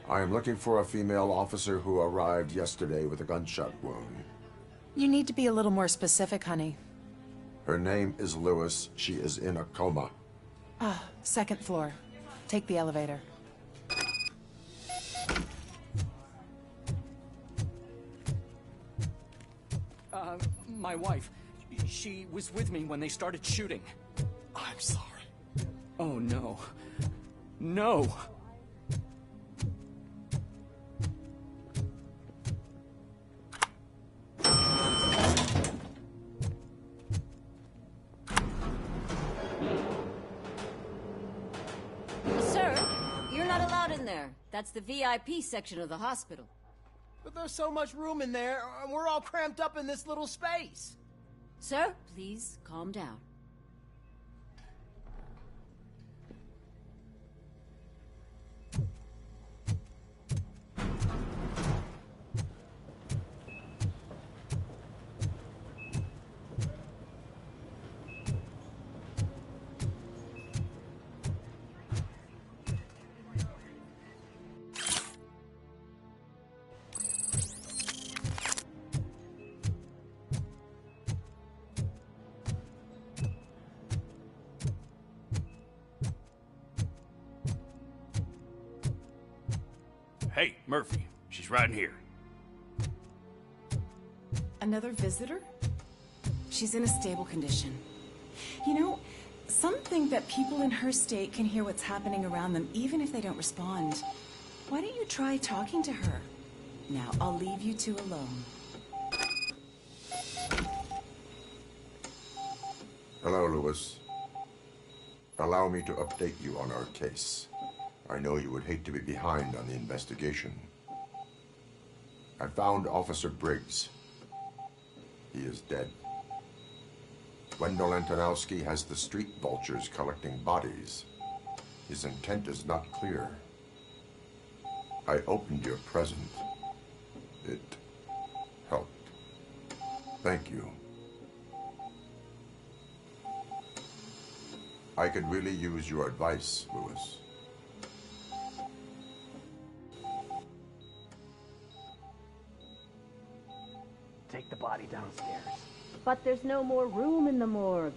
I am looking for a female officer who arrived yesterday with a gunshot wound. You need to be a little more specific, honey. Her name is Lewis. She is in a coma. Second floor. Take the elevator. My wife. She was with me when they started shooting. I'm sorry. Oh, no. No! Sir, you're not allowed in there. That's the VIP section of the hospital. But there's so much room in there, and we're all cramped up in this little space. Sir, please calm down. Hey, Murphy. She's right in here. Another visitor? She's in a stable condition. You know, some think that people in her state can hear what's happening around them even if they don't respond. Why don't you try talking to her? Now, I'll leave you two alone. Hello, Lewis. Allow me to update you on our case. I know you would hate to be behind on the investigation. I found Officer Briggs. He is dead. Wendell Antonowski has the street vultures collecting bodies. His intent is not clear. I opened your present. It helped. Thank you. I could really use your advice, Lewis. Take the body downstairs. But there's no more room in the morgue.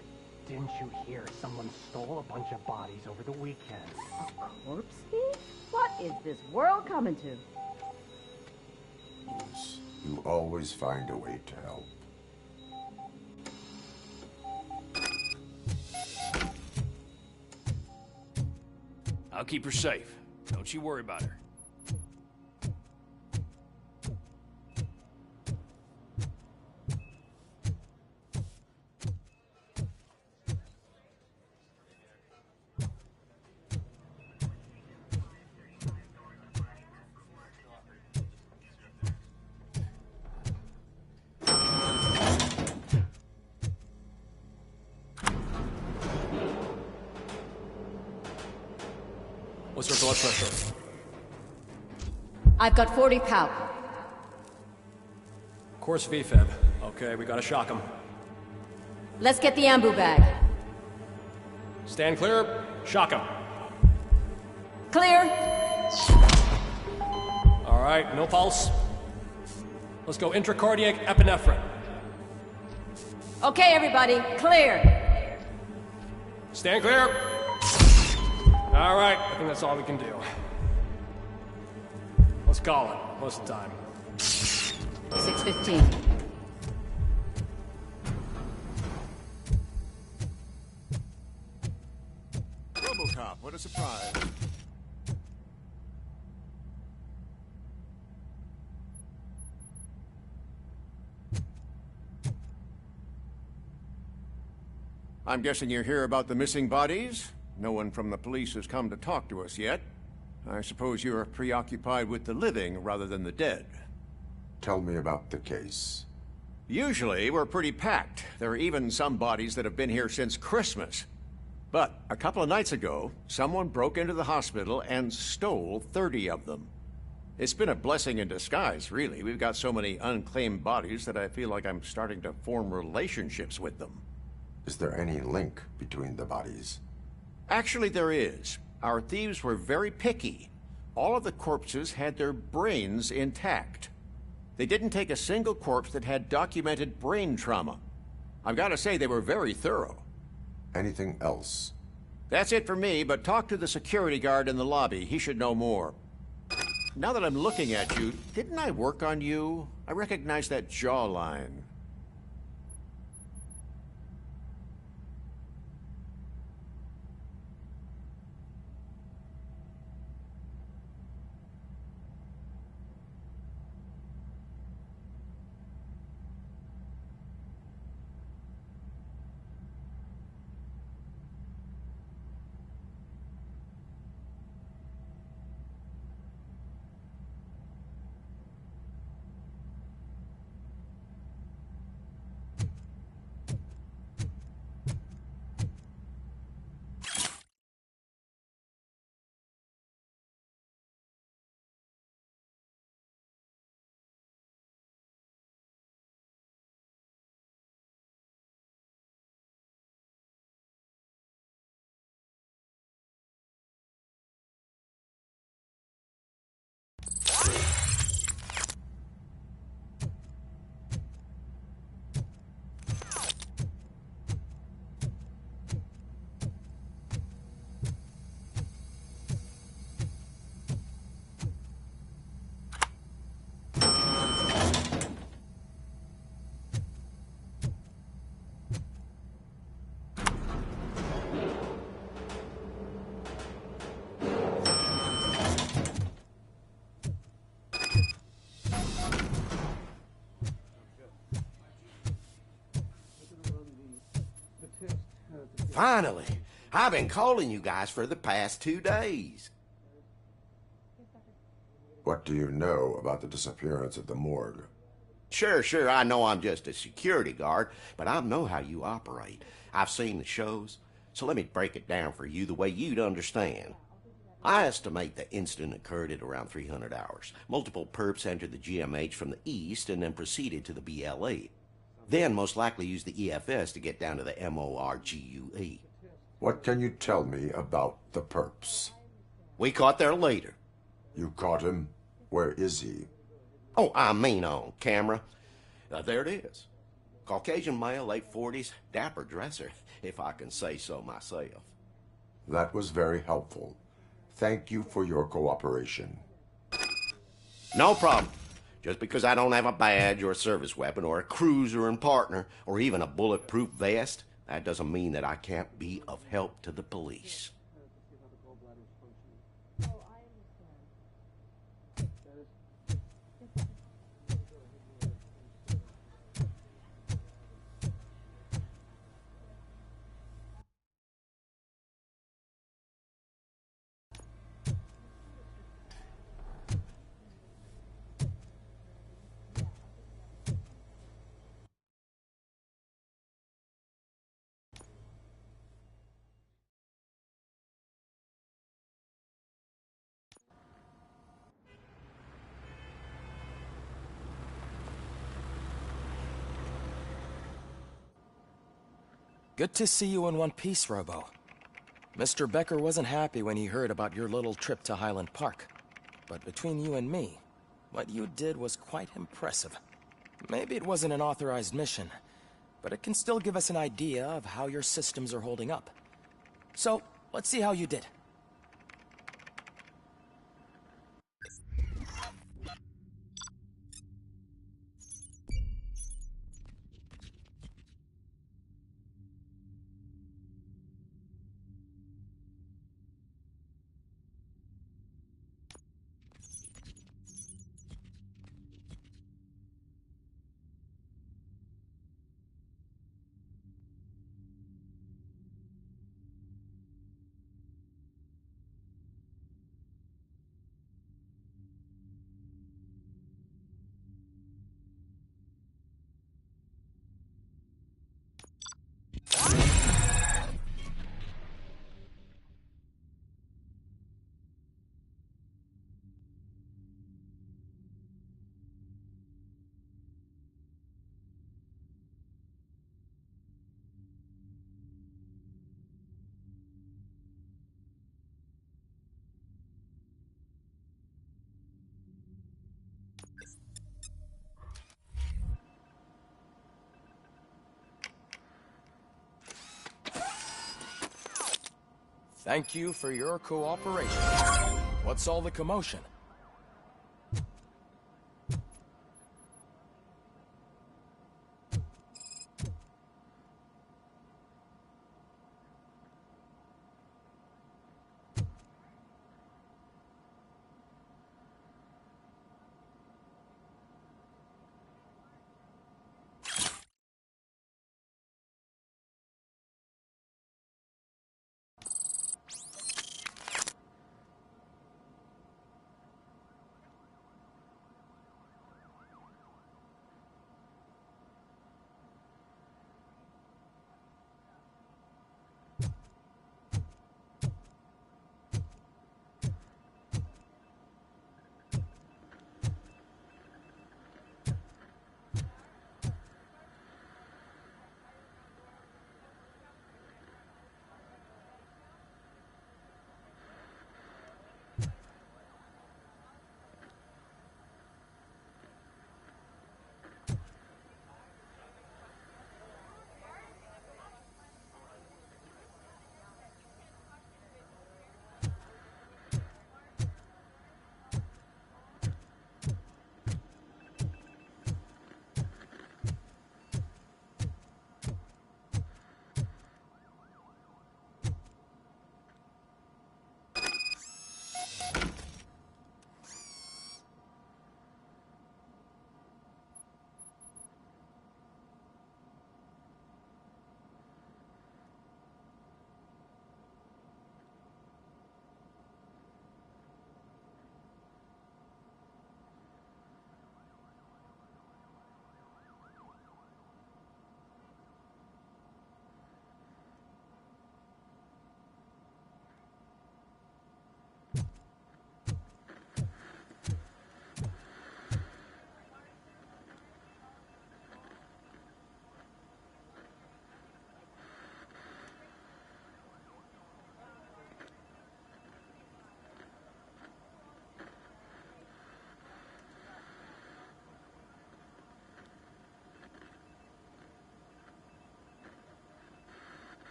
Didn't you hear someone stole a bunch of bodies over the weekend? A corpse thief? What is this world coming to? Lewis, you always find a way to help. I'll keep her safe. Don't you worry about her. What's her blood pressure? I've got 40 power. Course VFib. Okay, we gotta shock him. Let's get the ambu bag. Stand clear. Shock him. Clear. All right, no pulse. Let's go intracardiac epinephrine. Okay, everybody, clear. Stand clear. All right, I think that's all we can do. Let's call it. What's the time? 6:15. Robocop, what a surprise. I'm guessing you're here about the missing bodies? No one from the police has come to talk to us yet. I suppose you're preoccupied with the living rather than the dead. Tell me about the case. Usually, we're pretty packed. There are even some bodies that have been here since Christmas. But a couple of nights ago, someone broke into the hospital and stole 30 of them. It's been a blessing in disguise, really. We've got so many unclaimed bodies that I feel like I'm starting to form relationships with them. Is there any link between the bodies? Actually, there is. Our thieves were very picky. all of the corpses had their brains intact. They didn't take a single corpse that had documented brain trauma. I've got to say, they were very thorough. Anything else? That's it for me, but talk to the security guard in the lobby. He should know more. Now that I'm looking at you, didn't I work on you? I recognize that jawline. Finally! I've been calling you guys for the past 2 days. What do you know about the disappearance at the morgue? Sure, I know I'm just a security guard, but I know how you operate. I've seen the shows, so let me break it down for you the way you'd understand. I estimate the incident occurred at around 300 hours. Multiple perps entered the GMH from the east and then proceeded to the BLE. Then most likely used the EFS to get down to the MORGUE. What can you tell me about the perps? We caught their leader. You caught him? Where is he? Oh, I mean on camera. There it is. Caucasian male, late 40s, dapper dresser, if I can say so myself. That was very helpful. Thank you for your cooperation. No problem. Just because I don't have a badge or a service weapon or a cruiser and partner or even a bulletproof vest, that doesn't mean that I can't be of help to the police. Good to see you in one piece, Robo. Mr. Becker wasn't happy when he heard about your little trip to Highland Park. But between you and me, what you did was quite impressive. Maybe it wasn't an authorized mission, but it can still give us an idea of how your systems are holding up. So, let's see how you did. Thank you for your cooperation. What's all the commotion?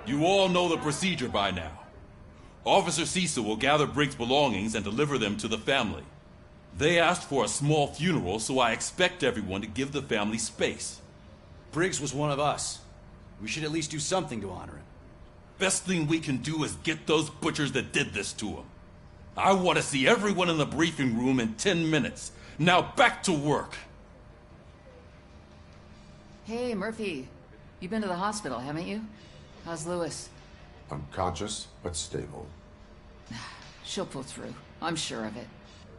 You all know the procedure by now. Officer Cecil will gather Briggs' belongings and deliver them to the family. They asked for a small funeral, so I expect everyone to give the family space. Briggs was one of us. We should at least do something to honor him. Best thing we can do is get those butchers that did this to him. I want to see everyone in the briefing room in 10 minutes. Now back to work. Hey, Murphy. You've been to the hospital, haven't you? How's Lewis? Unconscious, but stable. She'll pull through. I'm sure of it.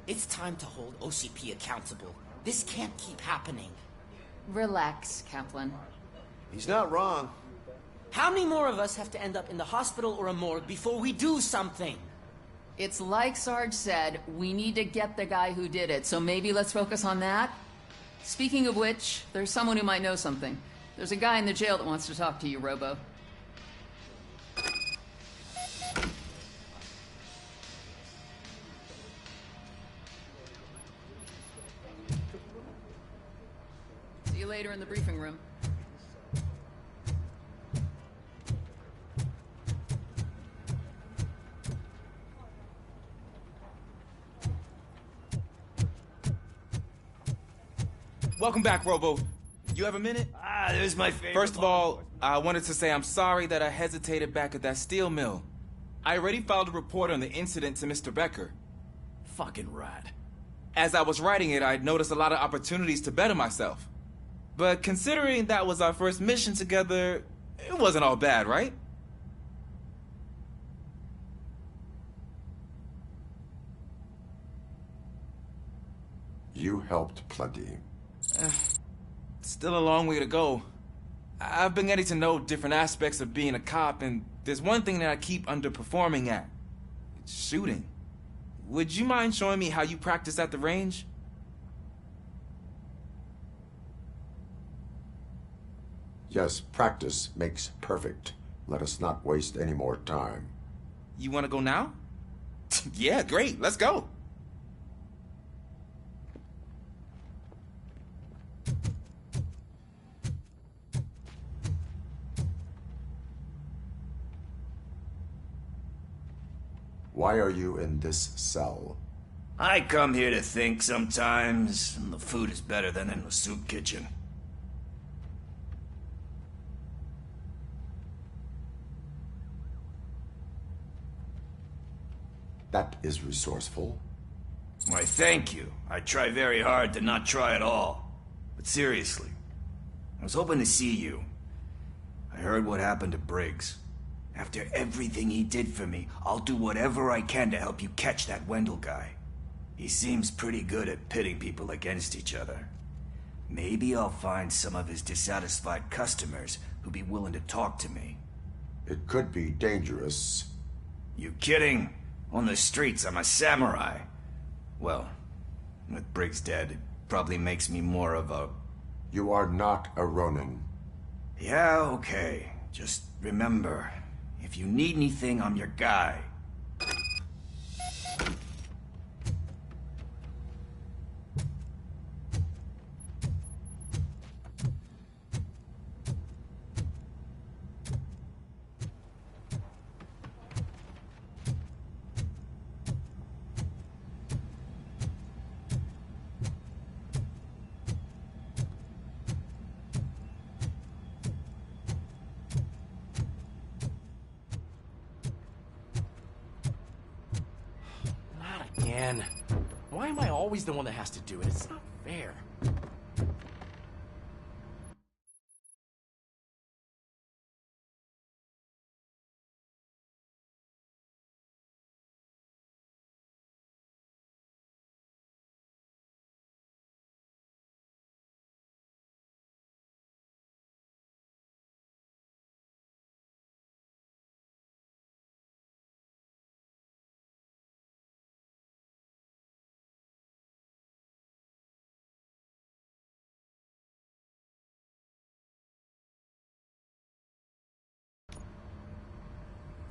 It's time to hold OCP accountable. This can't keep happening. Relax, Kaplan. He's not wrong. How many more of us have to end up in the hospital or a morgue before we do something? It's like Sarge said, we need to get the guy who did it, so maybe let's focus on that? Speaking of which, there's someone who might know something. There's a guy in the jail that wants to talk to you, Robo. See you later in the briefing room. Welcome back, Robo. You have a minute? This is my favorite. First of all, I wanted to say I'm sorry that I hesitated back at that steel mill. I already filed a report on the incident to Mr. Becker. Fucking rat. As I was writing it, I noticed a lot of opportunities to better myself. But considering that was our first mission together, it wasn't all bad, right? You helped plenty. Still a long way to go. I've been getting to know different aspects of being a cop, and there's one thing that I keep underperforming at. It's shooting. Would you mind showing me how you practice at the range? Yes, practice makes perfect. Let us not waste any more time. You want to go now? Yeah, great. Let's go. Why are you in this cell? I come here to think sometimes, and the food is better than in the soup kitchen. That is resourceful. Why, thank you. I try very hard to not try at all. But seriously, I was hoping to see you. I heard what happened to Briggs. After everything he did for me, I'll do whatever I can to help you catch that Wendell guy. He seems pretty good at pitting people against each other. Maybe I'll find some of his dissatisfied customers who'd be willing to talk to me. It could be dangerous. You kidding? On the streets, I'm a samurai. Well, with Briggs dead, it probably makes me more of a... You are not a Ronin. Yeah, okay. Just remember, if you need anything, I'm your guy. Again. Why am I always the one that has to do it? It's not fair.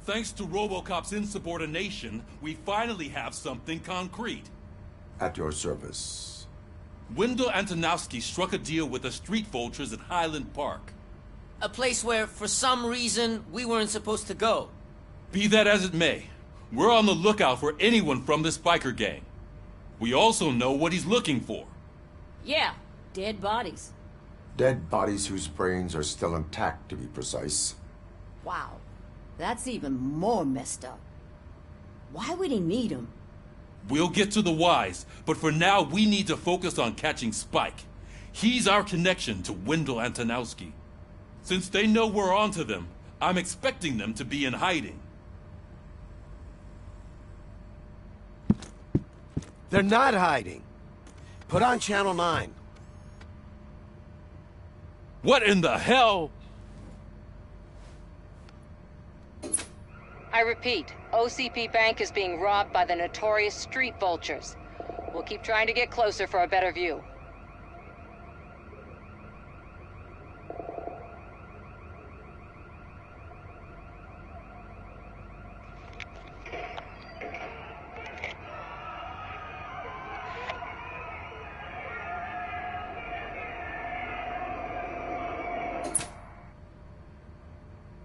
Thanks to RoboCop's insubordination, we finally have something concrete. At your service. Wendell Antonowski struck a deal with the street vultures at Highland Park. A place where, for some reason, we weren't supposed to go. Be that as it may, we're on the lookout for anyone from this biker gang. We also know what he's looking for. Yeah, dead bodies. Dead bodies whose brains are still intact, to be precise. Wow, that's even more messed up. Why would he need them? We'll get to the whys, but for now we need to focus on catching Spike. He's our connection to Wendell Antonowski. Since they know we're onto them, I'm expecting them to be in hiding. They're not hiding. Put on Channel 9. What in the hell? I repeat, OCP Bank is being robbed by the notorious street vultures. We'll keep trying to get closer for a better view.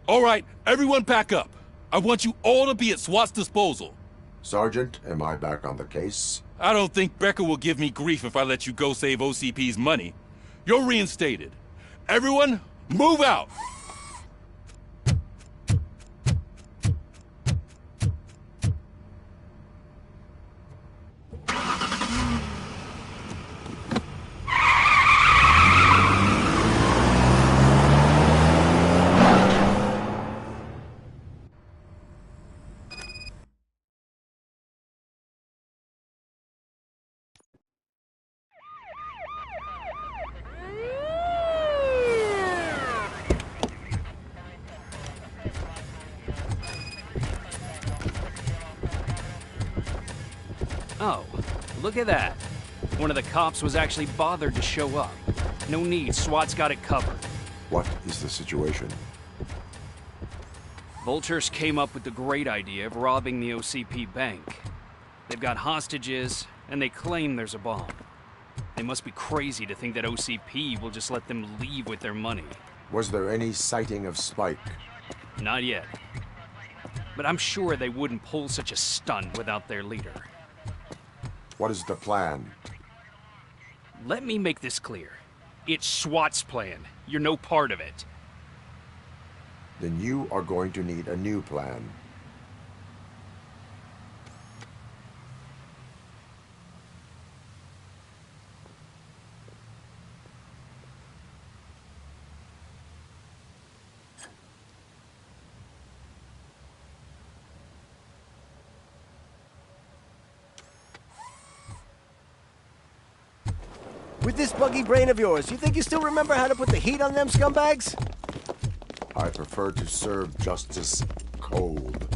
All right, everyone pack up. I want you all to be at SWAT's disposal. Sergeant, am I back on the case? I don't think Becker will give me grief if I let you go save OCP's money. You're reinstated. Everyone, move out! Look at that. One of the cops was actually bothered to show up. No need, SWAT's got it covered. What is the situation? Vultures came up with the great idea of robbing the OCP bank. They've got hostages, and they claim there's a bomb. They must be crazy to think that OCP will just let them leave with their money. Was there any sighting of Spike? Not yet. But I'm sure they wouldn't pull such a stunt without their leader. What is the plan? Let me make this clear. It's SWAT's plan. You're no part of it. Then you are going to need a new plan. With this buggy brain of yours, you think you still remember how to put the heat on them scumbags? I prefer to serve justice cold.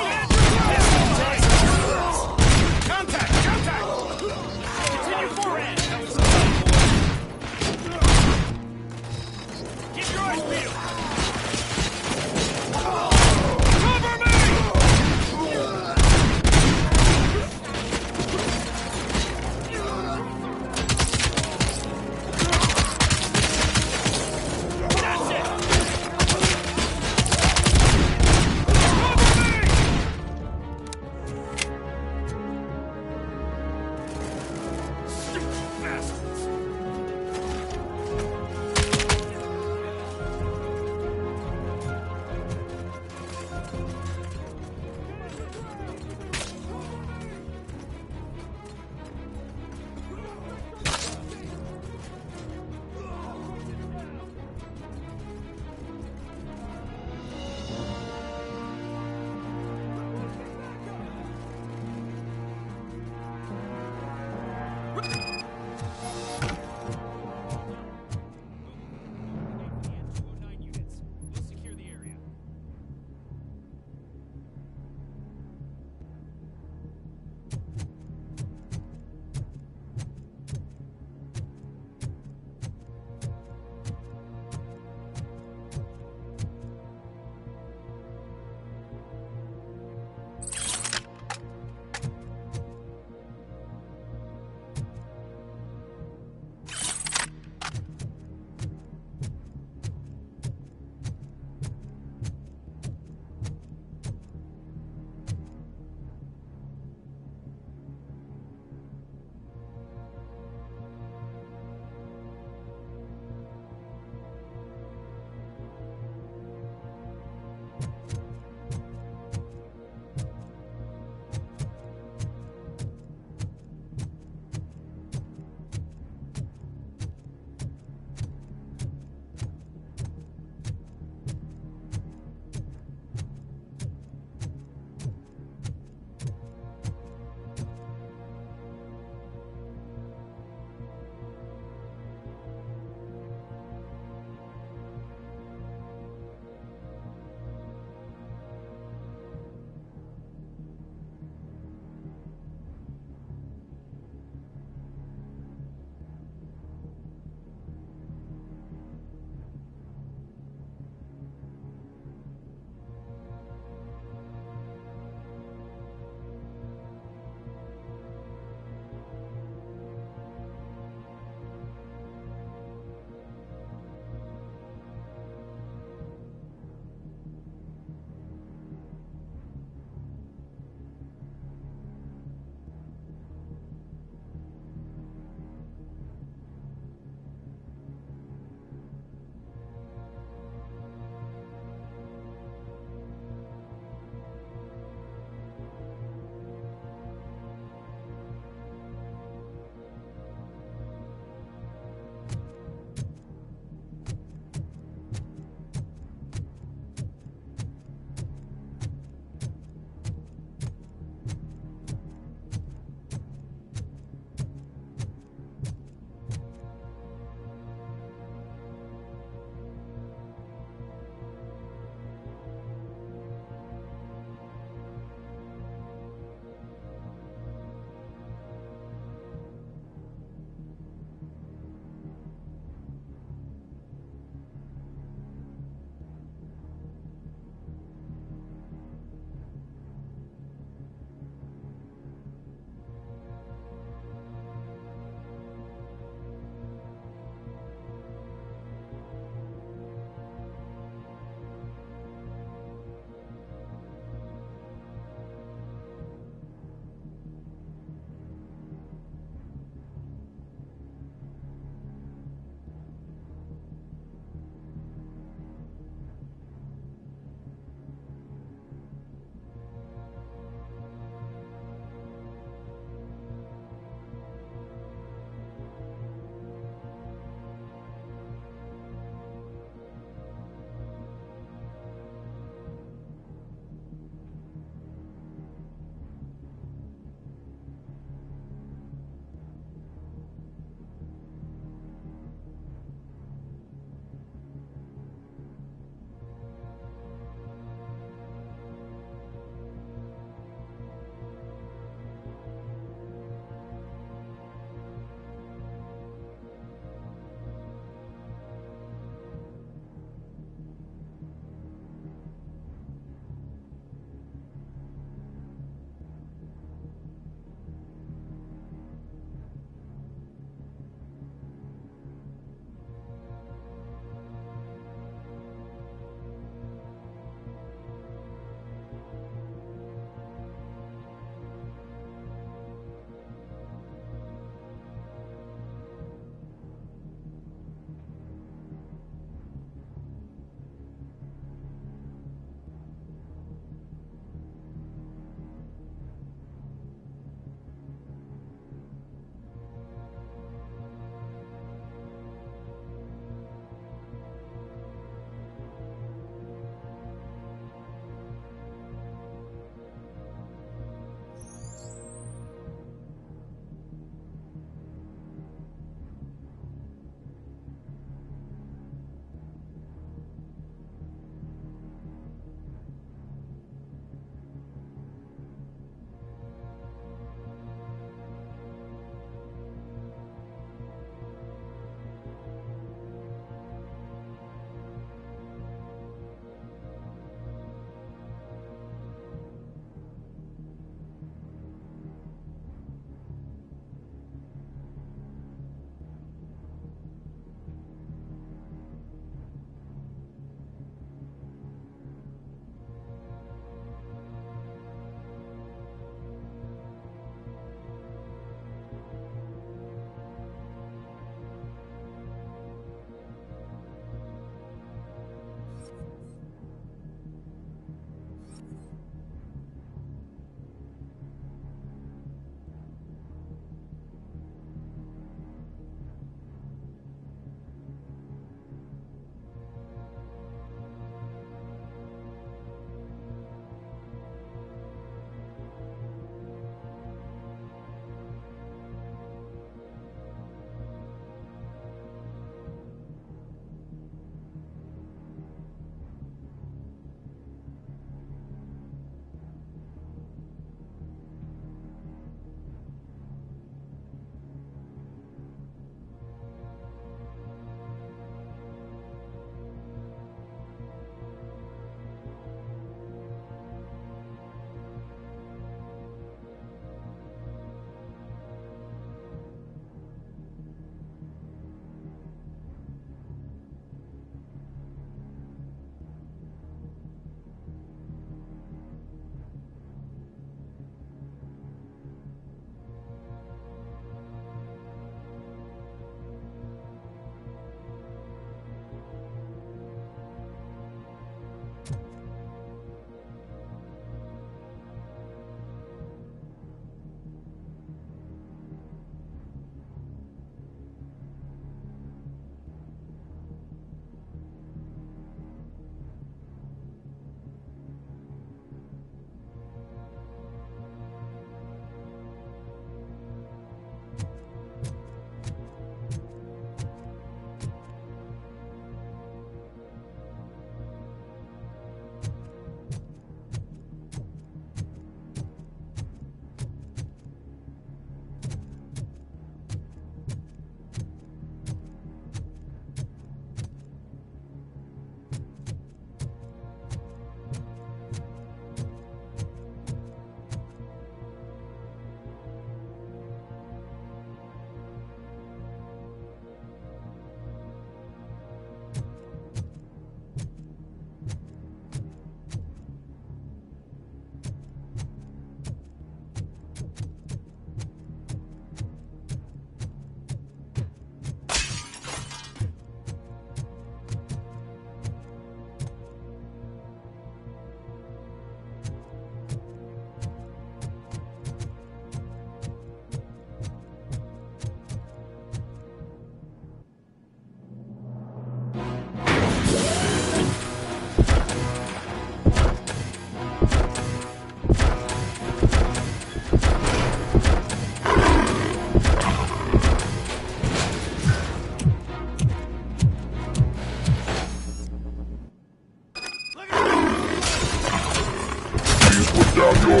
I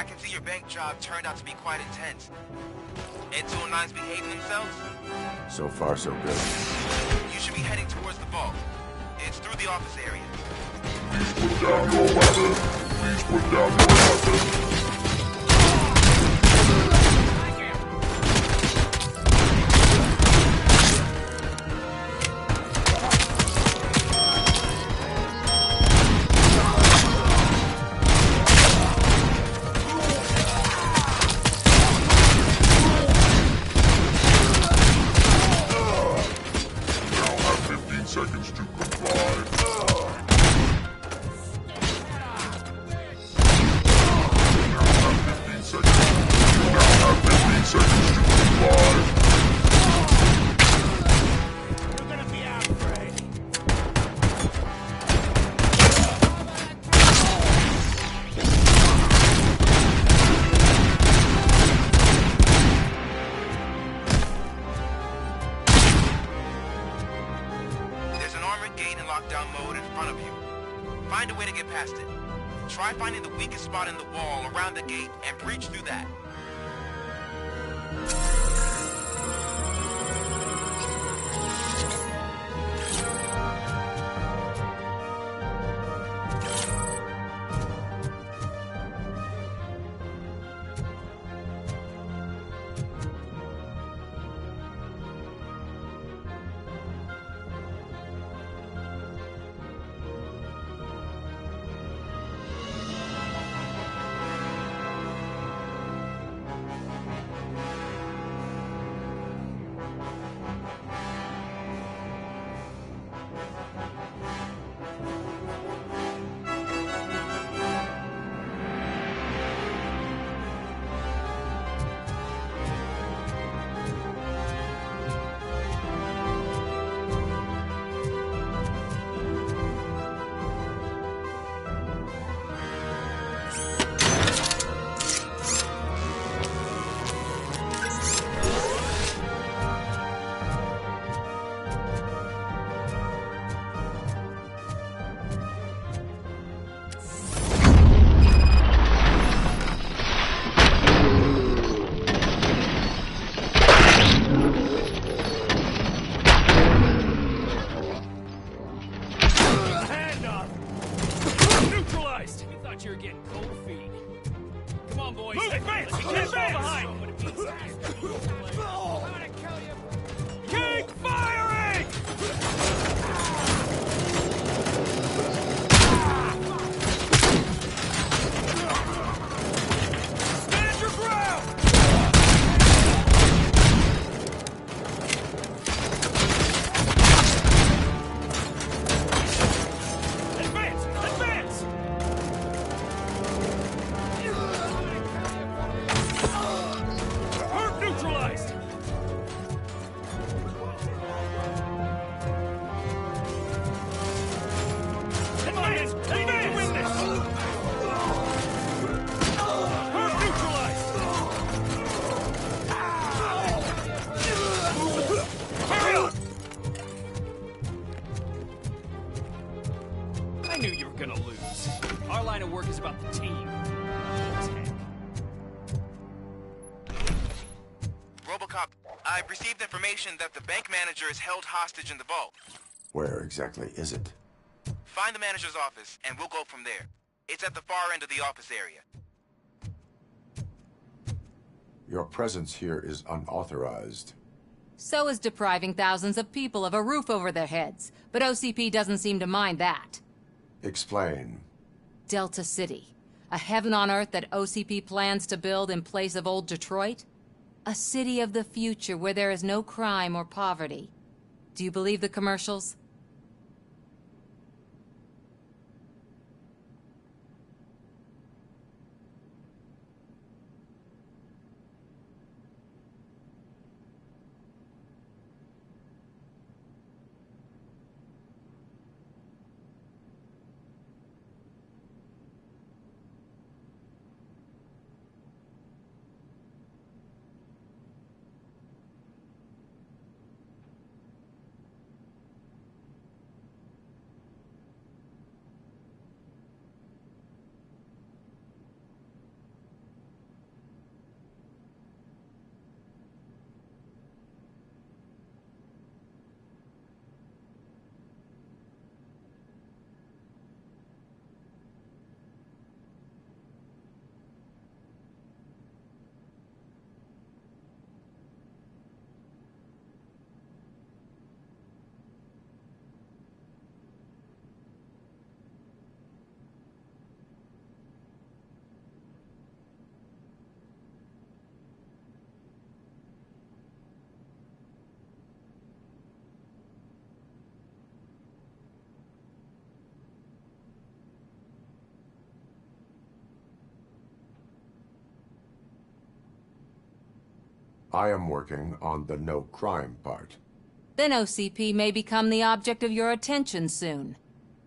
can see your bank job turned out to be quite intense. And 209's behaving themselves? So far, so good. You should be heading towards the vault. It's through the office area. Please put down your weapon. Please put down your weapon. Seconds to comply. You now have 15 seconds to comply. You're gonna be afraid. There's an armored gate in lockdown mode in front of you. Find a way to get past it. Try finding the weakest spot in the wall around the gate and breach through that. I've received information that the bank manager is held hostage in the vault. Where exactly is it? Find the manager's office, and we'll go from there. It's at the far end of the office area. Your presence here is unauthorized. So is depriving thousands of people of a roof over their heads. But OCP doesn't seem to mind that. Explain. Delta City. A heaven on earth that OCP plans to build in place of old Detroit? A city of the future where there is no crime or poverty. Do you believe the commercials? I am working on the no crime part. Then OCP may become the object of your attention soon.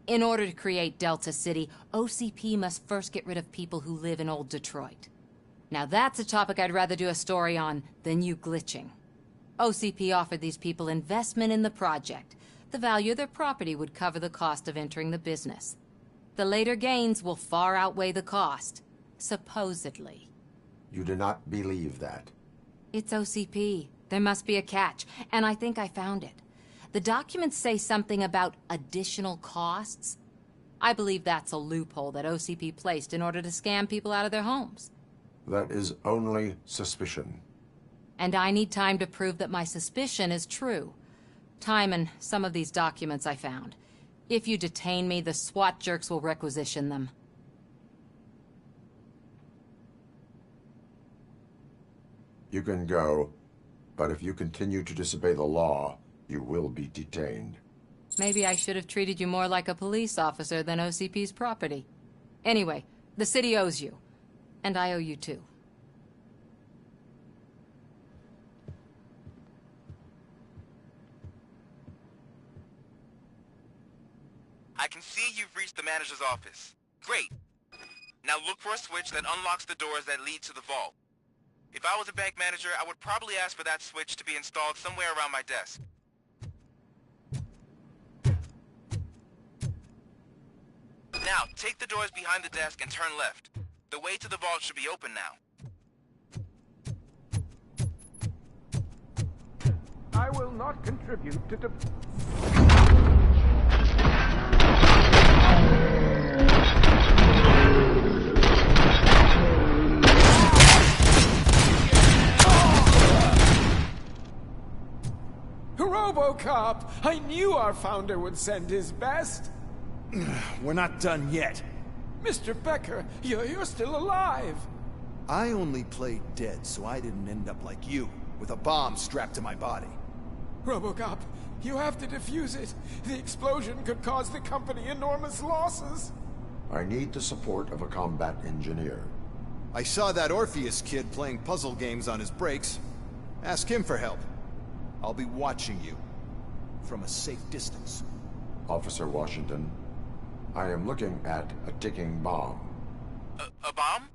In order to create Delta City, OCP must first get rid of people who live in Old Detroit. Now that's a topic I'd rather do a story on than you glitching. OCP offered these people investment in the project. The value of their property would cover the cost of entering the business. The later gains will far outweigh the cost, supposedly. You do not believe that? It's OCP. There must be a catch, and I think I found it. The documents say something about additional costs. I believe that's a loophole that OCP placed in order to scam people out of their homes. That is only suspicion. And I need time to prove that my suspicion is true. Time and some of these documents I found. If you detain me, the SWAT jerks will requisition them. You can go, but if you continue to disobey the law, you will be detained. Maybe I should have treated you more like a police officer than OCP's property. Anyway, the city owes you. And I owe you too. I can see you've reached the manager's office. Great. Now look for a switch that unlocks the doors that lead to the vault. If I was a bank manager, I would probably ask for that switch to be installed somewhere around my desk. Now, take the doors behind the desk and turn left. The way to the vault should be open now. I will not contribute to RoboCop! I knew our founder would send his best! We're not done yet. Mr. Becker, you're still alive! I only played dead so I didn't end up like you, with a bomb strapped to my body. RoboCop, you have to defuse it. The explosion could cause the company enormous losses. I need the support of a combat engineer. I saw that Orpheus kid playing puzzle games on his breaks. Ask him for help. I'll be watching you. From a safe distance. Officer Washington, I am looking at a ticking bomb. A bomb?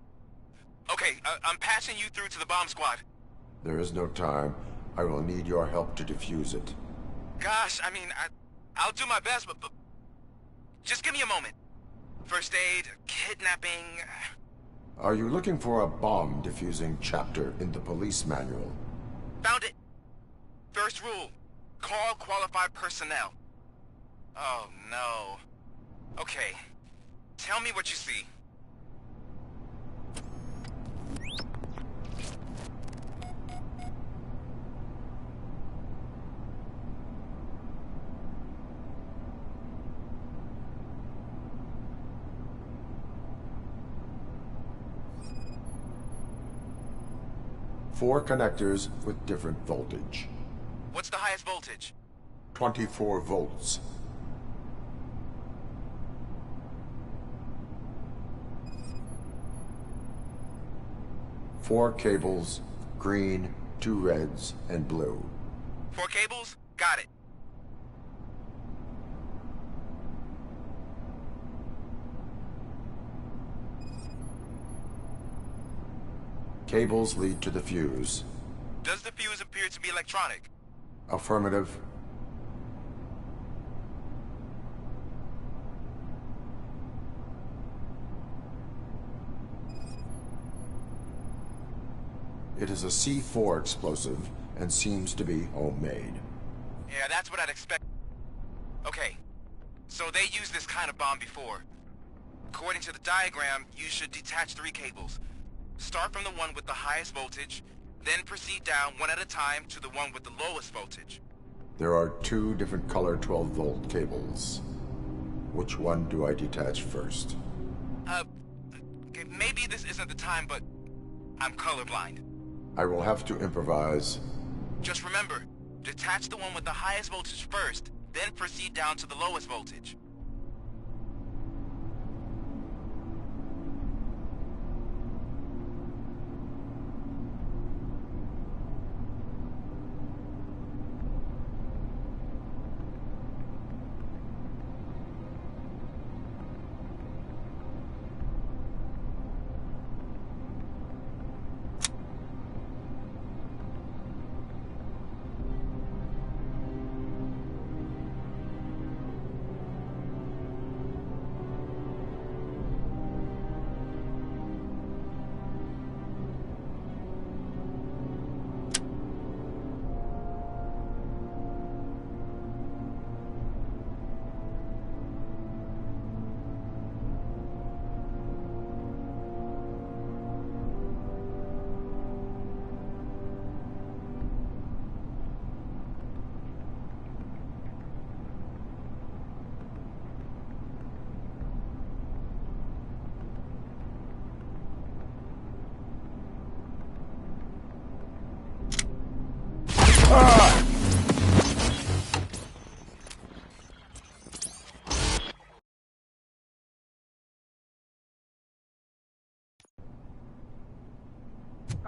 Okay, I'm passing you through to the bomb squad. There is no time. I will need your help to defuse it. Gosh, I mean, I'll do my best, but just give me a moment. First aid, kidnapping... Are you looking for a bomb defusing chapter in the police manual? Found it! First rule, call qualified personnel. Oh, no. Okay, tell me what you see. Four connectors with different voltage. What's the highest voltage? 24 volts. Four cables, green, 2 reds, and blue. 4 cables? Got it. Cables lead to the fuse. Does the fuse appear to be electronic? Affirmative. It is a C4 explosive and seems to be homemade. Yeah, that's what I'd expect. Okay, so they used this kind of bomb before. According to the diagram, you should detach 3 cables. Start from the one with the highest voltage, then proceed down one at a time to the one with the lowest voltage. There are 2 different color 12-volt cables. Which one do I detach first? Okay, maybe this isn't the time, but I'm colorblind. I will have to improvise. Just remember, detach the one with the highest voltage first, then proceed down to the lowest voltage.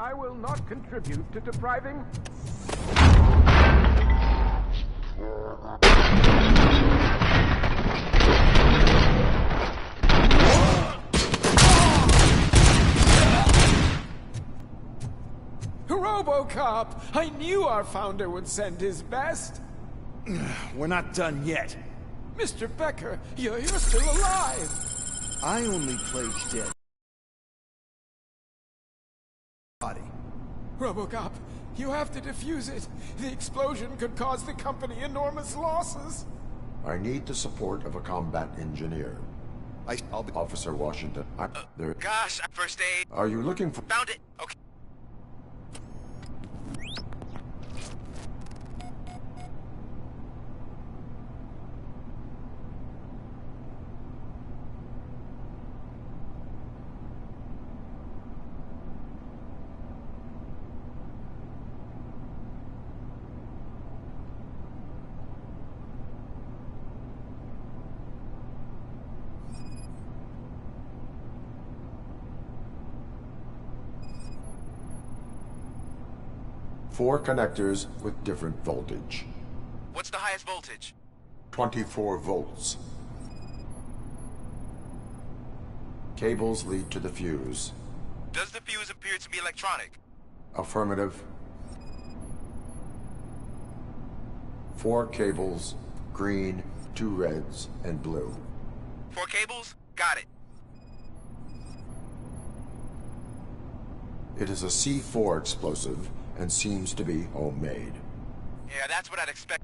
I will not contribute to depriving... RoboCop! I knew our founder would send his best! We're not done yet. Mr. Becker, you're still alive! I only played dead. Body. RoboCop, you have to defuse it. The explosion could cause the company enormous losses. I need the support of a combat engineer. I'll be... Officer Washington, there... Gosh, first aid. Are you looking for... Found it. Okay. Four connectors with different voltage. What's the highest voltage? 24 volts. Cables lead to the fuse. Does the fuse appear to be electronic? Affirmative. 4 cables, green, 2 reds, and blue. 4 cables? Got it. It is a C4 explosive and seems to be homemade. Yeah, that's what I'd expect.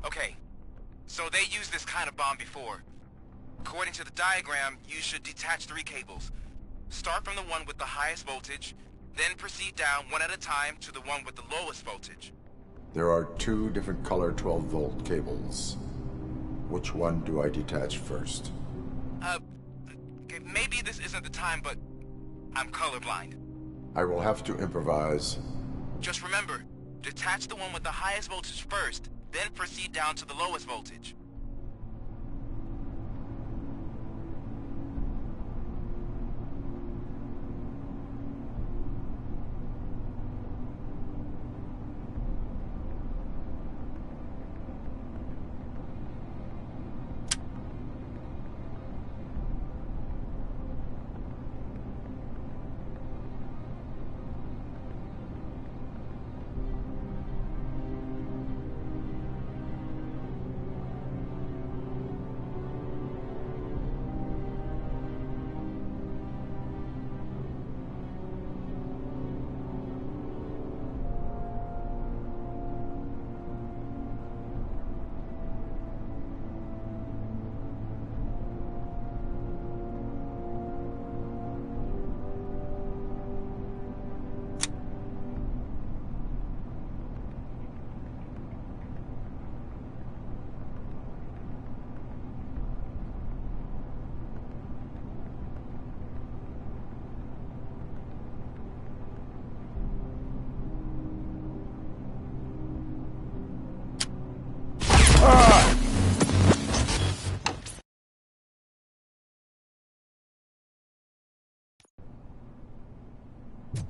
Okay, so they used this kind of bomb before. According to the diagram, you should detach 3 cables. Start from the one with the highest voltage, then proceed down one at a time to the one with the lowest voltage. There are 2 different color 12-volt cables. Which one do I detach first? Okay, maybe this isn't the time, but I'm colorblind. I will have to improvise. Just remember, detach the one with the highest voltage first, then proceed down to the lowest voltage.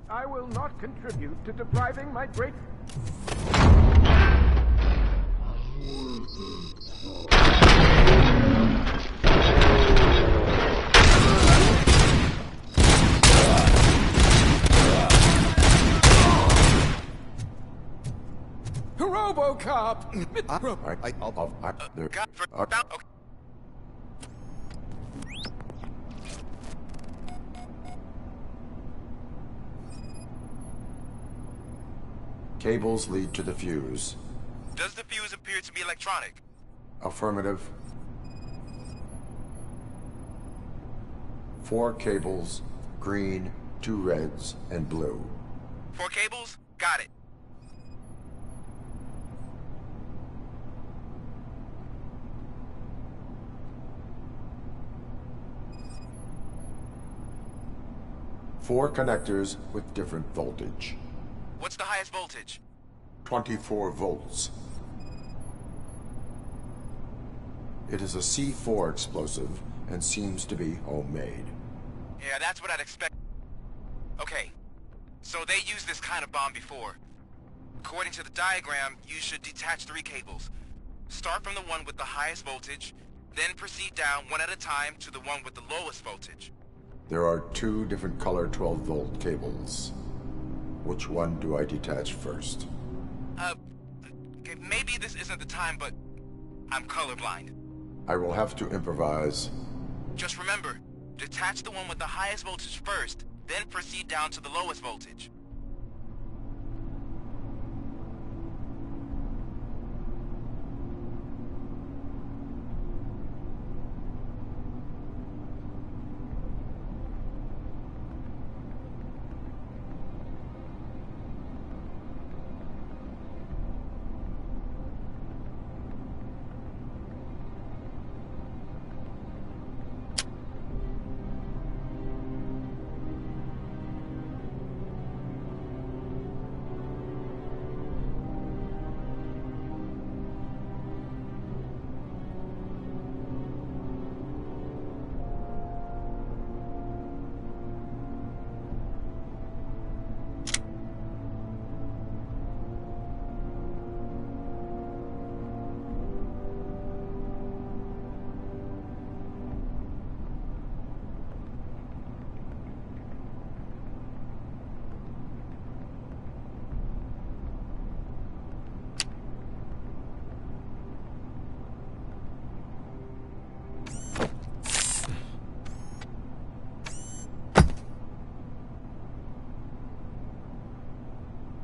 I will not contribute to depriving my great... RoboCop! Cables lead to the fuse. Does the fuse appear to be electronic? Affirmative. 4 cables, green, 2 reds, and blue. 4 cables? Got it. Four connectors with different voltage. What's the highest voltage? 24 volts. It is a C4 explosive and seems to be homemade. Yeah, that's what I'd expect. Okay, So they used this kind of bomb before. According to the diagram, you should detach 3 cables. Start from the one with the highest voltage, then proceed down one at a time to the one with the lowest voltage. There are 2 different color 12-volt cables. Which one do I detach first? Okay, maybe this isn't the time, but I'm colorblind. I will have to improvise. Just remember, detach the one with the highest voltage first, then proceed down to the lowest voltage.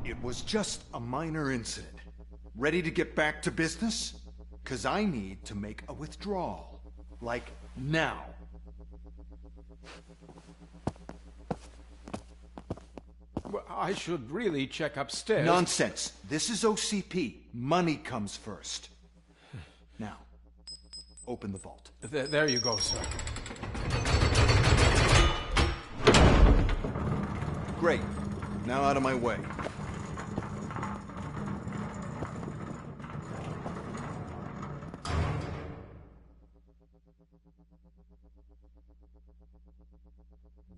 It was just a minor incident. Ready to get back to business? 'Cause I need to make a withdrawal. Like, now. Well, I should really check upstairs. Nonsense. This is OCP. Money comes first. Now, open the vault. There you go, sir. Great. Now out of my way.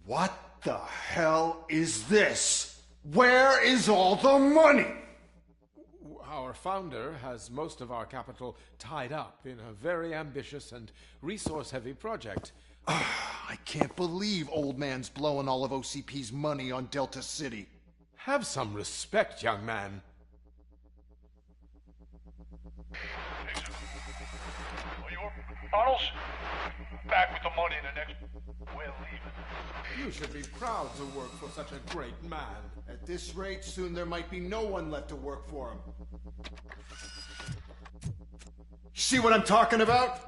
What the hell is this? Where is all the money? Our founder has most of our capital tied up in a very ambitious and resource-heavy project. I can't believe old man's blowing all of OCP's money on Delta City. Have some respect, young man. Bottles? Back with the money in the next... We're leaving. You should be proud to work for such a great man. At this rate, soon there might be no one left to work for him. See what I'm talking about?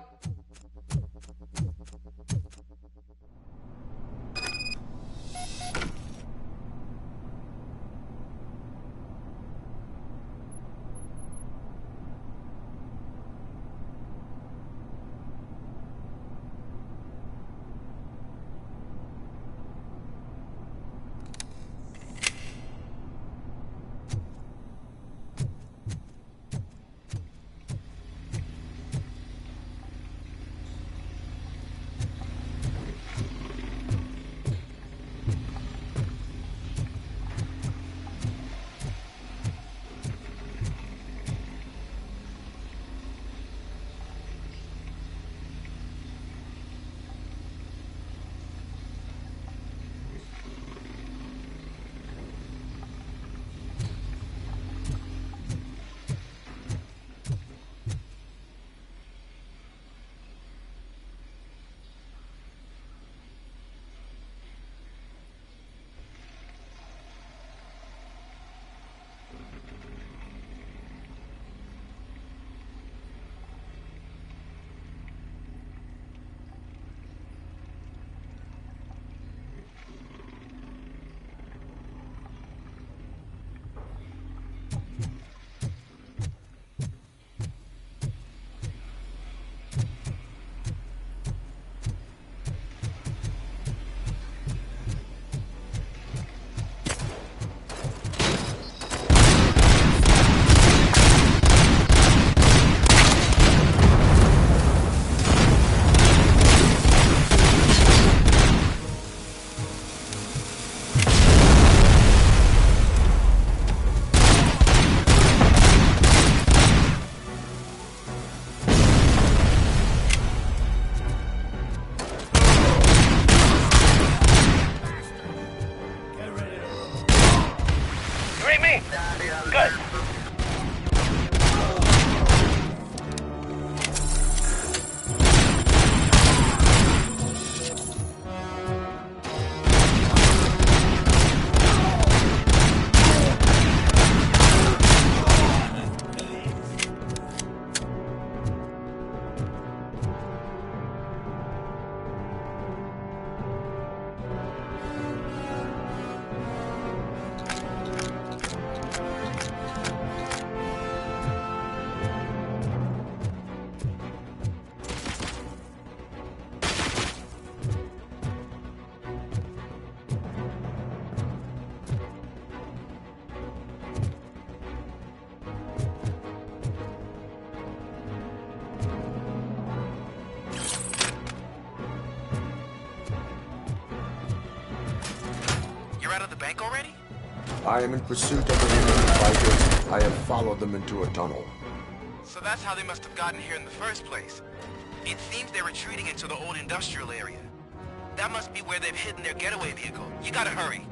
bank already? I am in pursuit of the remaining fighters. I have followed them into a tunnel. So that's how they must have gotten here in the first place. It seems they're retreating into the old industrial area. That must be where they've hidden their getaway vehicle. You gotta hurry.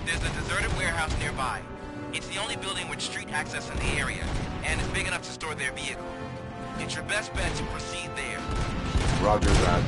There's a deserted warehouse nearby. It's the only building with street access in the area, and it's big enough to store their vehicle. It's your best bet to proceed there. Roger that.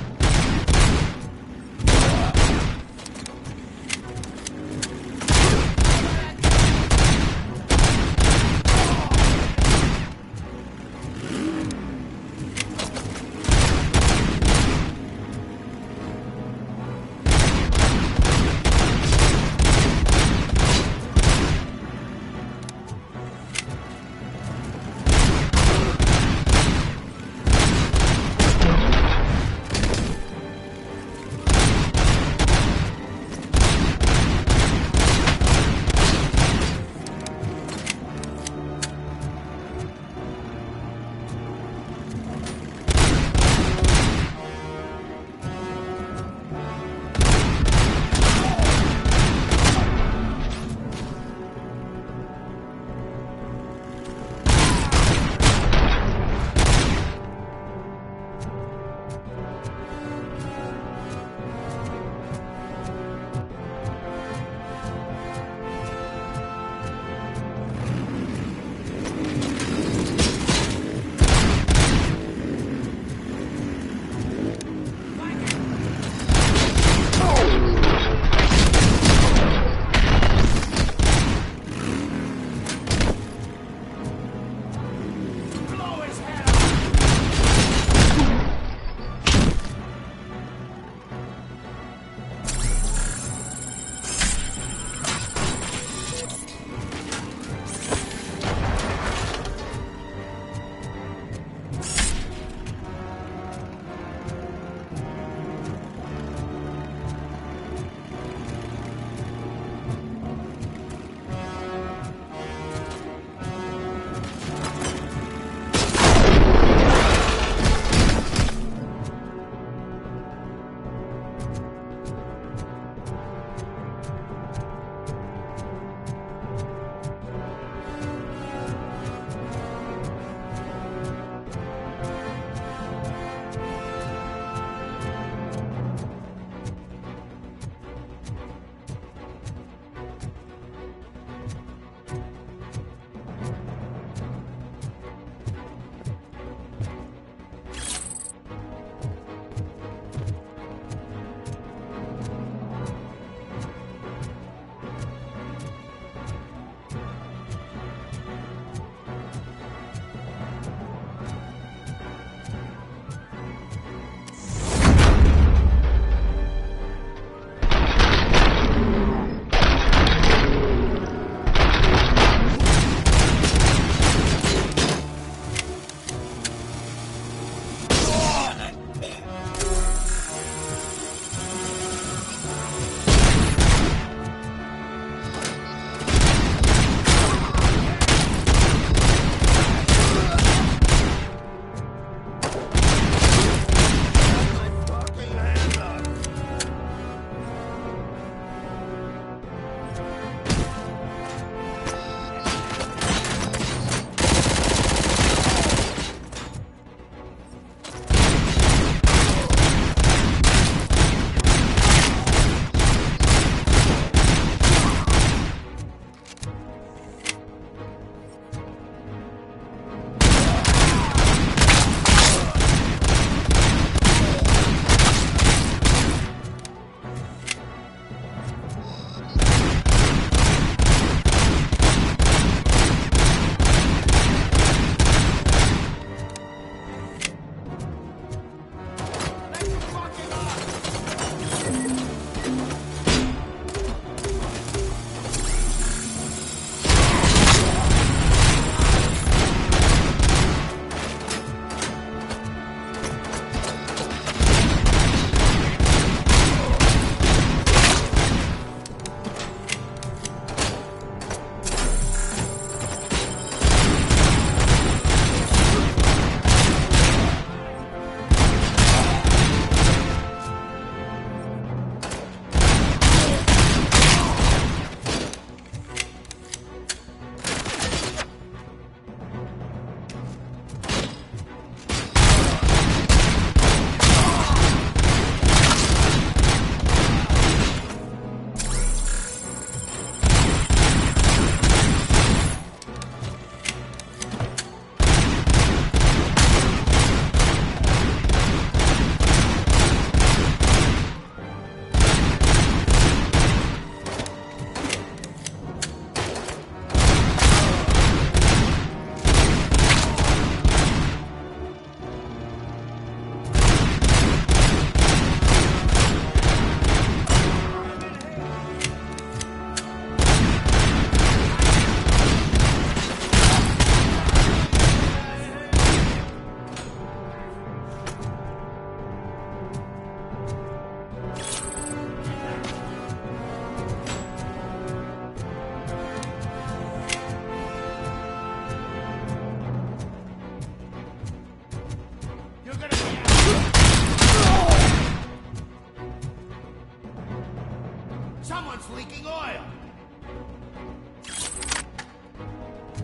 loyal.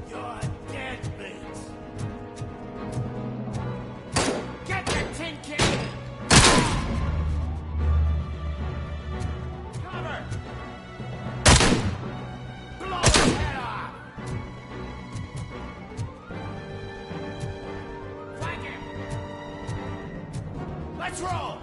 You're dead, Vince. Get the tin can! Cover! Blow his head off! Flank him! Let's roll!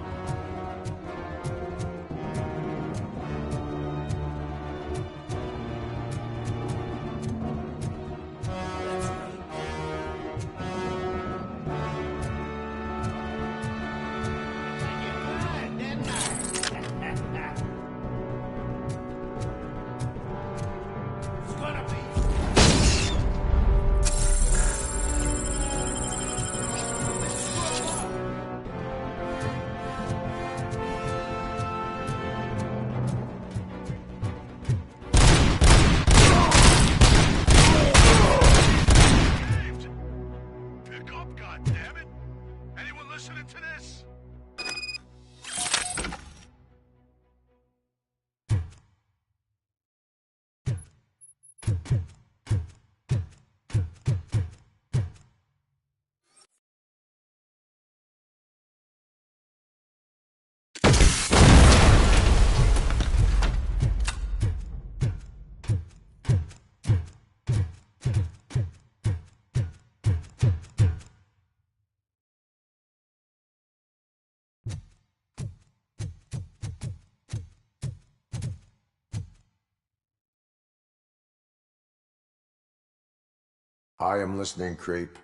I am listening, Creep.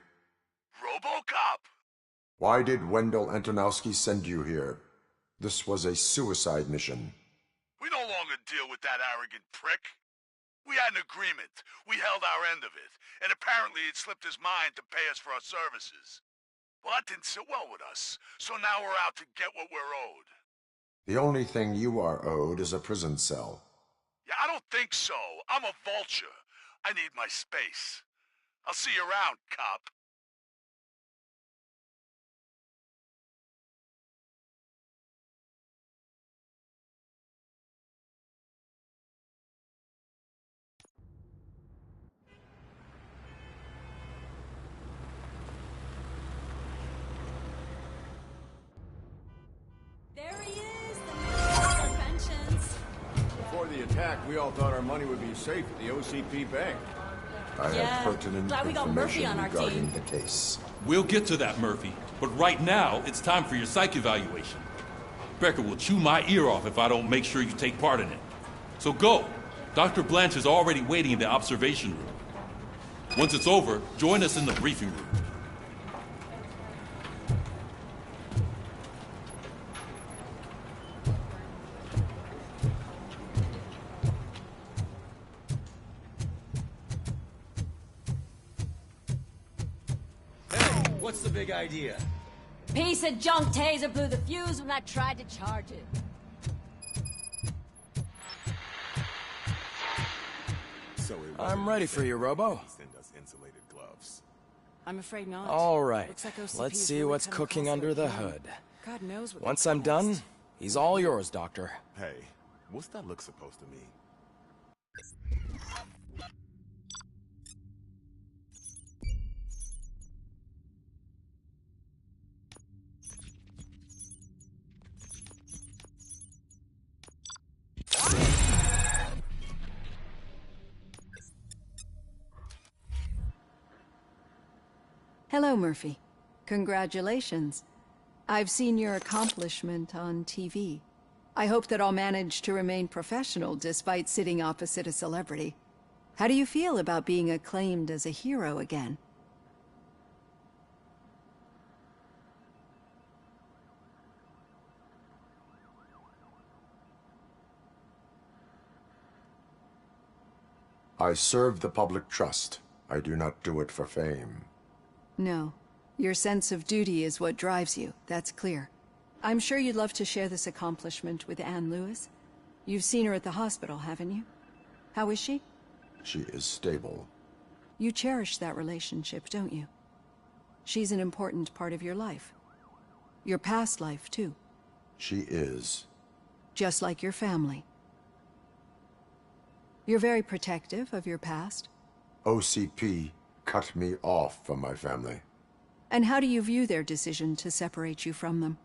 RoboCop! Why did Wendell Antonowski send you here? This was a suicide mission. We no longer deal with that arrogant prick. We had an agreement. We held our end of it. And apparently it slipped his mind to pay us for our services. Well, that didn't sit well with us. So now we're out to get what we're owed. The only thing you are owed is a prison cell. Yeah, I don't think so. I'm a vulture. I need my space. I'll see you around, cop. There he is, the man of pensions. Before the attack, we all thought our money would be safe at the OCP bank. I have pertinent glad we got Murphy information on our regarding team. the case. We'll get to that, Murphy. But right now, it's time for your psych evaluation. Becker will chew my ear off if I don't make sure you take part in it. So go. Dr. Blanche is already waiting in the observation room. Once it's over, join us in the briefing room. What's the big idea? Piece of junk taser blew the fuse when I tried to charge it. I'm ready for you, Robo. Send us insulated gloves. I'm afraid not. All right. Looks like OCP Let's is see really what's coming cooking close under to the it. hood. God knows what Once that's I'm done, he's all yours, Doctor. Hey, what's that look supposed to mean? Hello, Murphy. Congratulations. I've seen your accomplishment on TV. I hope that I'll manage to remain professional despite sitting opposite a celebrity. How do you feel about being acclaimed as a hero again? I serve the public trust. I do not do it for fame. No. Your sense of duty is what drives you, that's clear. I'm sure you'd love to share this accomplishment with Anne Lewis. You've seen her at the hospital, haven't you? How is she? She is stable. You cherish that relationship, don't you? She's an important part of your life. Your past life, too. She is. Just like your family. You're very protective of your past. OCP cut me off from my family. And how do you view their decision to separate you from them?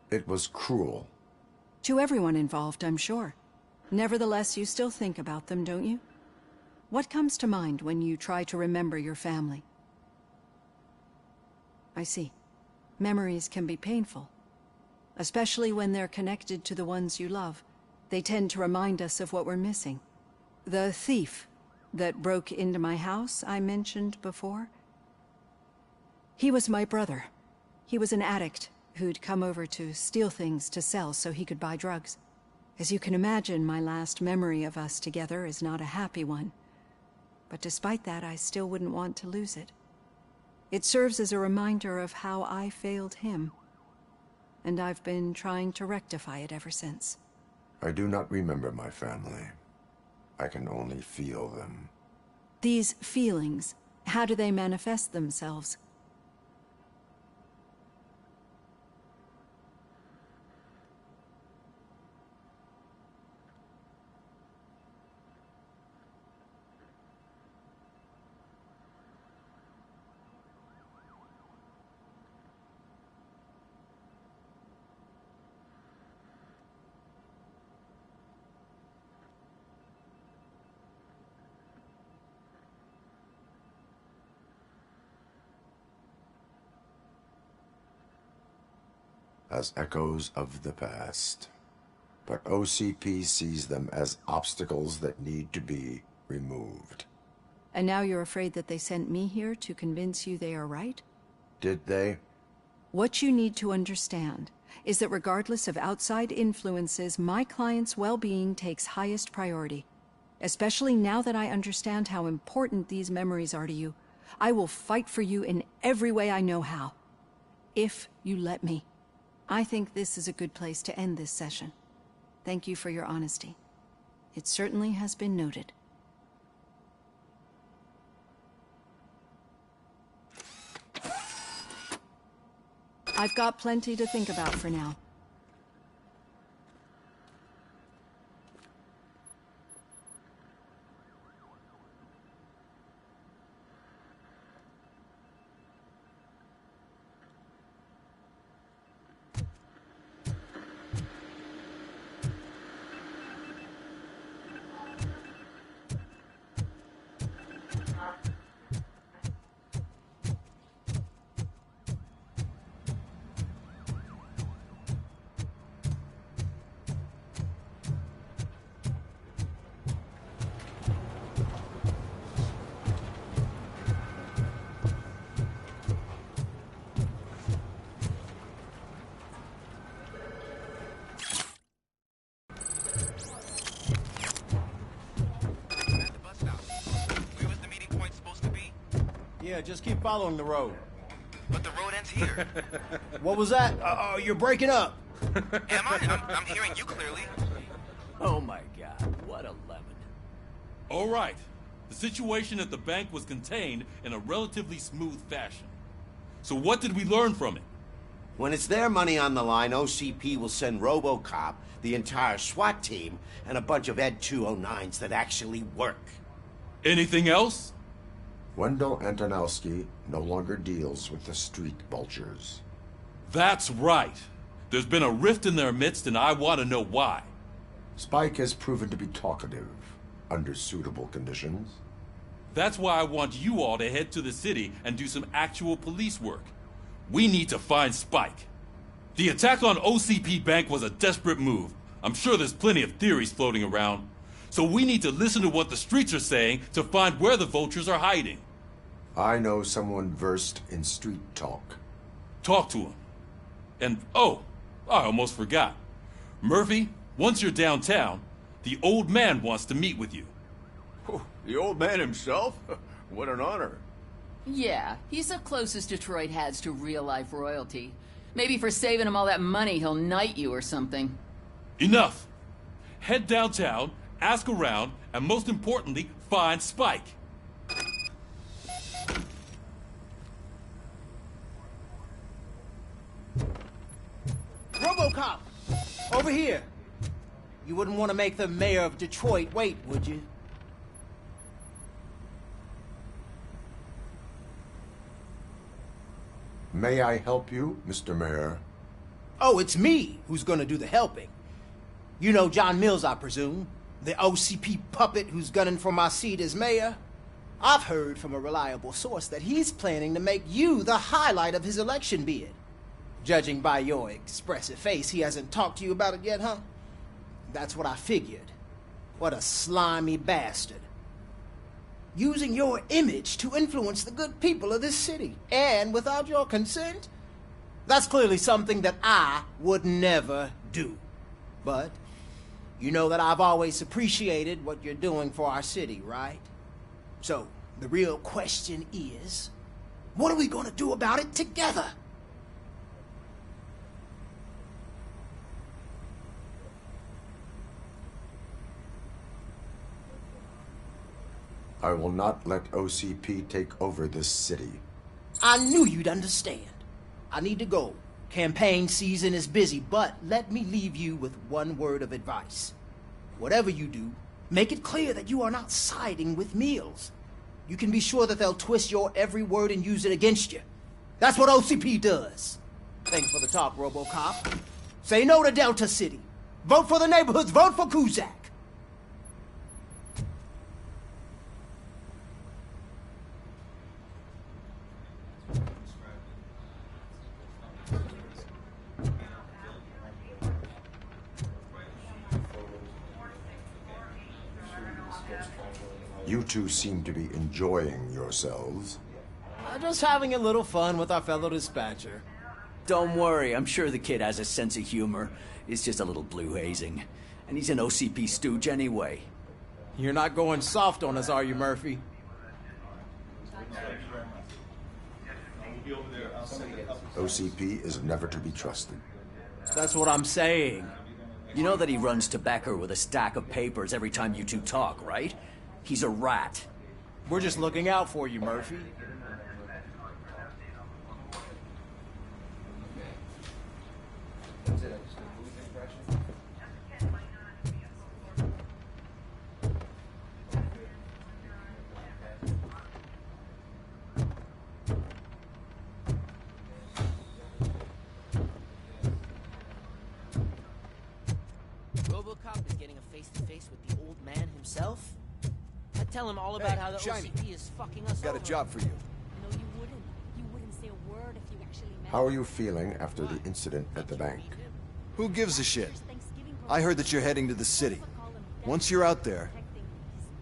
It was cruel. To everyone involved, I'm sure. Nevertheless, you still think about them, don't you? What comes to mind when you try to remember your family? I see. Memories can be painful. Especially when they're connected to the ones you love. They tend to remind us of what we're missing. The thief that broke into my house I mentioned before? He was my brother. He was an addict who'd come over to steal things to sell so he could buy drugs. As you can imagine, my last memory of us together is not a happy one. But despite that, I still wouldn't want to lose it. It serves as a reminder of how I failed him. And I've been trying to rectify it ever since. I do not remember my family. I can only feel them. These feelings, how do they manifest themselves? As echoes of the past. But OCP sees them as obstacles that need to be removed. And now you're afraid that they sent me here to convince you they are right? Did they? What you need to understand is that regardless of outside influences, my client's well-being takes highest priority. Especially now that I understand how important these memories are to you. I will fight for you in every way I know how. If you let me. I think this is a good place to end this session. Thank you for your honesty. It certainly has been noted. I've got plenty to think about for now. Yeah, just keep following the road. But the road ends here. What was that? Oh, you're breaking up. Am I? I'm hearing you clearly. Oh my God, what a lemon. All right. The situation at the bank was contained in a relatively smooth fashion. So what did we learn from it? When it's their money on the line, OCP will send RoboCop, the entire SWAT team, and a bunch of Ed 209s that actually work. Anything else? Wendell Antonowski no longer deals with the street vultures. That's right. There's been a rift in their midst, and I want to know why. Spike has proven to be talkative, under suitable conditions. That's why I want you all to head to the city and do some actual police work. We need to find Spike. The attack on OCP Bank was a desperate move. I'm sure there's plenty of theories floating around. So we need to listen to what the streets are saying to find where the vultures are hiding. I know someone versed in street talk. Talk to him. And, oh, I almost forgot. Murphy, once you're downtown, the old man wants to meet with you. Oh, the old man himself? What an honor. Yeah, he's the closest Detroit has to real-life royalty. Maybe for saving him all that money, he'll knight you or something. Enough! Head downtown, ask around, and most importantly, find Spike. over here. You wouldn't want to make the mayor of Detroit wait, would you? May I help you, Mr. Mayor? Oh, it's me who's gonna do the helping. You know John Mills, I presume? The OCP puppet who's gunning for my seat as mayor? I've heard from a reliable source that he's planning to make you the highlight of his election bid. Judging by your expressive face, he hasn't talked to you about it yet, huh? That's what I figured. What a slimy bastard. Using your image to influence the good people of this city, and without your consent? That's clearly something that I would never do. But you know that I've always appreciated what you're doing for our city, right? So, the real question is, what are we gonna do about it together? I will not let OCP take over this city. I knew you'd understand. I need to go. Campaign season is busy, but let me leave you with one word of advice. Whatever you do, make it clear that you are not siding with Mills. You can be sure that they'll twist your every word and use it against you. That's what OCP does. Thanks for the talk, RoboCop. Say no to Delta City. Vote for the neighborhoods. Vote for Kuzak. You two seem to be enjoying yourselves. Just having a little fun with our fellow dispatcher. Don't worry, I'm sure the kid has a sense of humor. It's just a little blue hazing. And he's an OCP stooge anyway. You're not going soft on us, are you, Murphy? OCP is never to be trusted. That's what I'm saying. You know that he runs to Becker with a stack of papers every time you two talk, right? He's a rat. We're just looking out for you, Murphy. RoboCop is getting a face-to-face with the old man himself? I'd tell him all about how the Shiny. OCP is fucking us Got over. a job for you. No, you wouldn't. You wouldn't say a word if you actually meant How are you feeling after the incident at the bank? Who gives a shit? I heard that you're heading to the city. Once you're out there,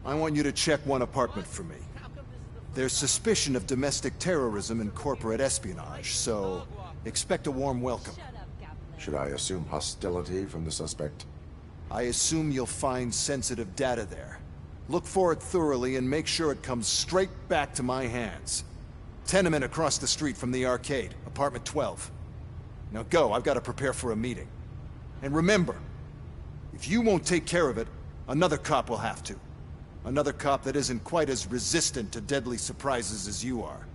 I want you to check one apartment for me. There's suspicion of domestic terrorism and corporate espionage, so expect a warm welcome. Should I assume hostility from the suspect? I assume you'll find sensitive data there. Look for it thoroughly and make sure it comes straight back to my hands. Tenement across the street from the arcade, apartment 12. Now go, I've got to prepare for a meeting. And remember, if you won't take care of it, another cop will have to. Another cop that isn't quite as resistant to deadly surprises as you are.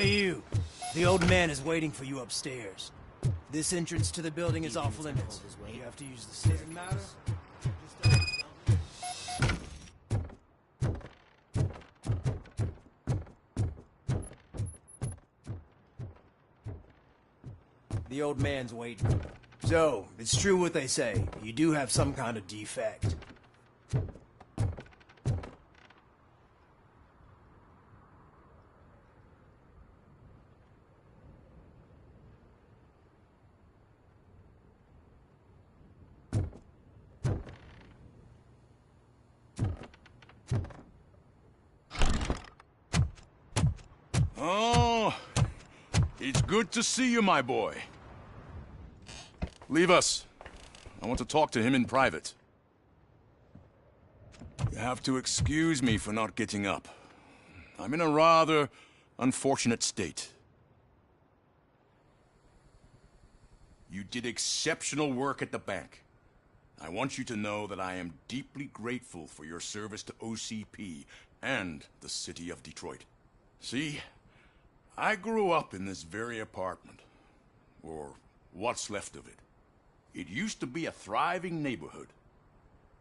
Hey you, the old man is waiting for you upstairs. This entrance to the building is off limits. You have to use the stairs. Doesn't matter. The old man's waiting. So, it's true what they say. You do have some kind of defect. Oh, it's good to see you, my boy. Leave us. I want to talk to him in private. You have to excuse me for not getting up. I'm in a rather unfortunate state. You did exceptional work at the bank. I want you to know that I am deeply grateful for your service to OCP and the city of Detroit. See, I grew up in this very apartment, or what's left of it. It used to be a thriving neighborhood.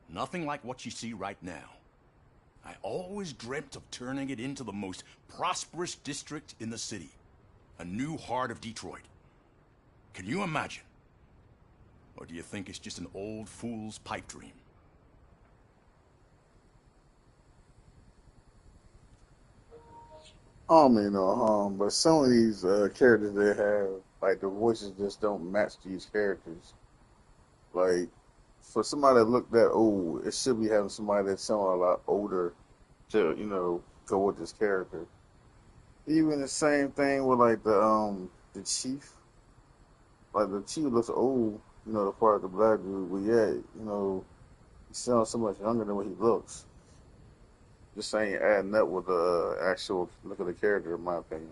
Nothing like what you see right now. I always dreamt of turning it into the most prosperous district in the city. A new heart of Detroit. Can you imagine? Or do you think it's just an old fool's pipe dream? I don't mean no harm, but some of these characters they have, like the voices just don't match these characters. Like, for somebody that look that old, it should be having somebody that sound a lot older to, go with this character. Even the same thing with like the chief. Like the chief looks old, the part of the black dude, but yet, he sounds so much younger than what he looks. Just ain't adding up with the actual look of the character, in my opinion.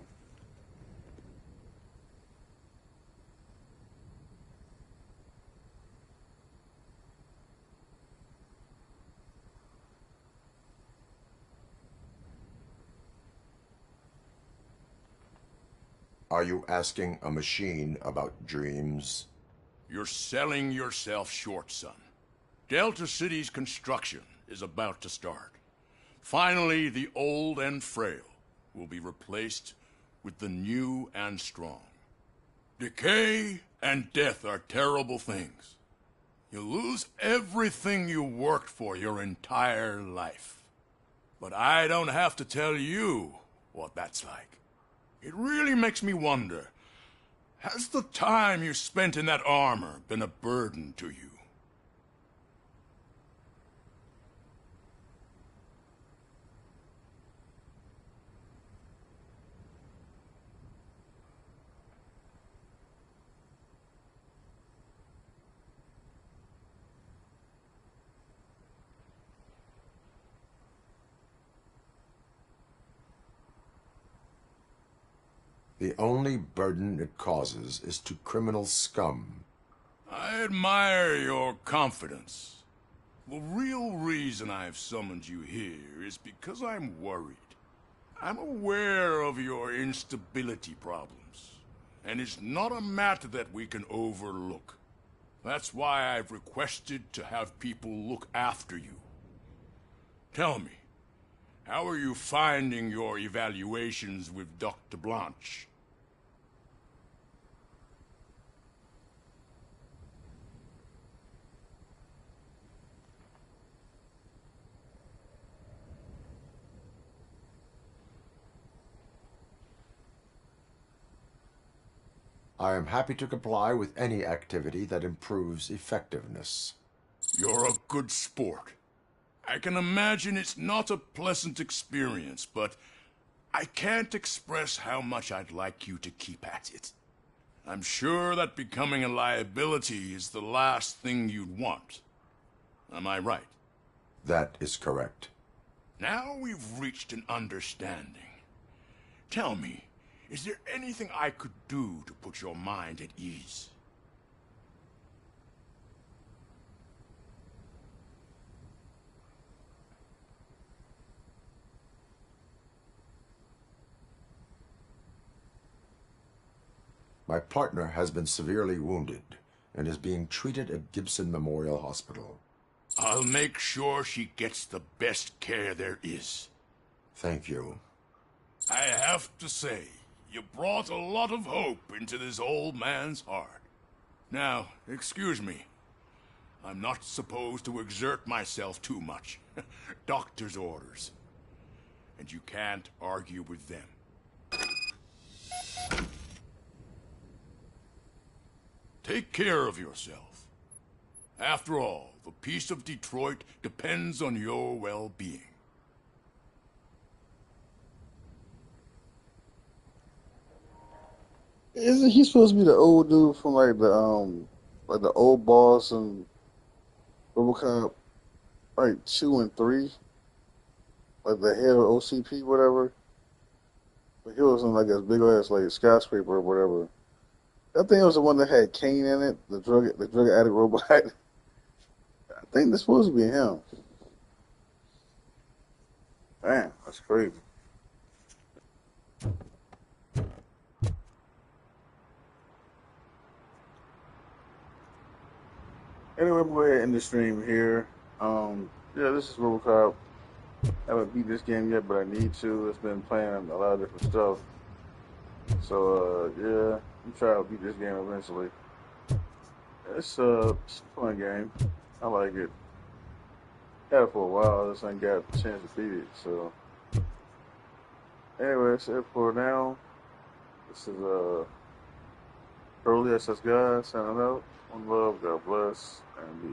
Are you asking a machine about dreams? You're selling yourself short, son. Delta City's construction is about to start. Finally, the old and frail will be replaced with the new and strong. Decay and death are terrible things. You lose everything you worked for your entire life. But I don't have to tell you what that's like. It really makes me wonder, has the time you spent in that armor been a burden to you? The only burden it causes is to criminal scum. I admire your confidence. The real reason I've summoned you here is because I'm worried. I'm aware of your instability problems, and it's not a matter that we can overlook. That's why I've requested to have people look after you. Tell me, how are you finding your evaluations with Dr. Blanche? I am happy to comply with any activity that improves effectiveness. You're a good sport. I can imagine it's not a pleasant experience, but I can't express how much I'd like you to keep at it. I'm sure that becoming a liability is the last thing you'd want. Am I right? That is correct. Now we've reached an understanding. Tell me, is there anything I could do to put your mind at ease? My partner has been severely wounded and is being treated at Gibson Memorial Hospital. I'll make sure she gets the best care there is. Thank you. I have to say, You brought a lot of hope into this old man's heart. Now, excuse me. I'm not supposed to exert myself too much. Doctor's orders. And you can't argue with them. Take care of yourself. After all, the peace of Detroit depends on your well-being. Isn't he supposed to be the old dude from like the old boss and RoboCop like 2 and 3? Like the head of OCP, whatever. But he was in like a big ass like skyscraper or whatever. I think it was the one that had Kane in it, the drug addict robot. I think that's supposed to be him. Man, that's crazy. Anyway, I'm going to go ahead and end the stream here. Yeah, this is RoboCop. I haven't beat this game yet, but I need to. It's been playing a lot of different stuff. So, yeah, I'm trying to beat this game eventually. It's a fun game. I like it. Had it for a while. I just ain't got a chance to beat it. So, anyway, that's it for now. This is Early SS Guy signing out. One love, God bless, and be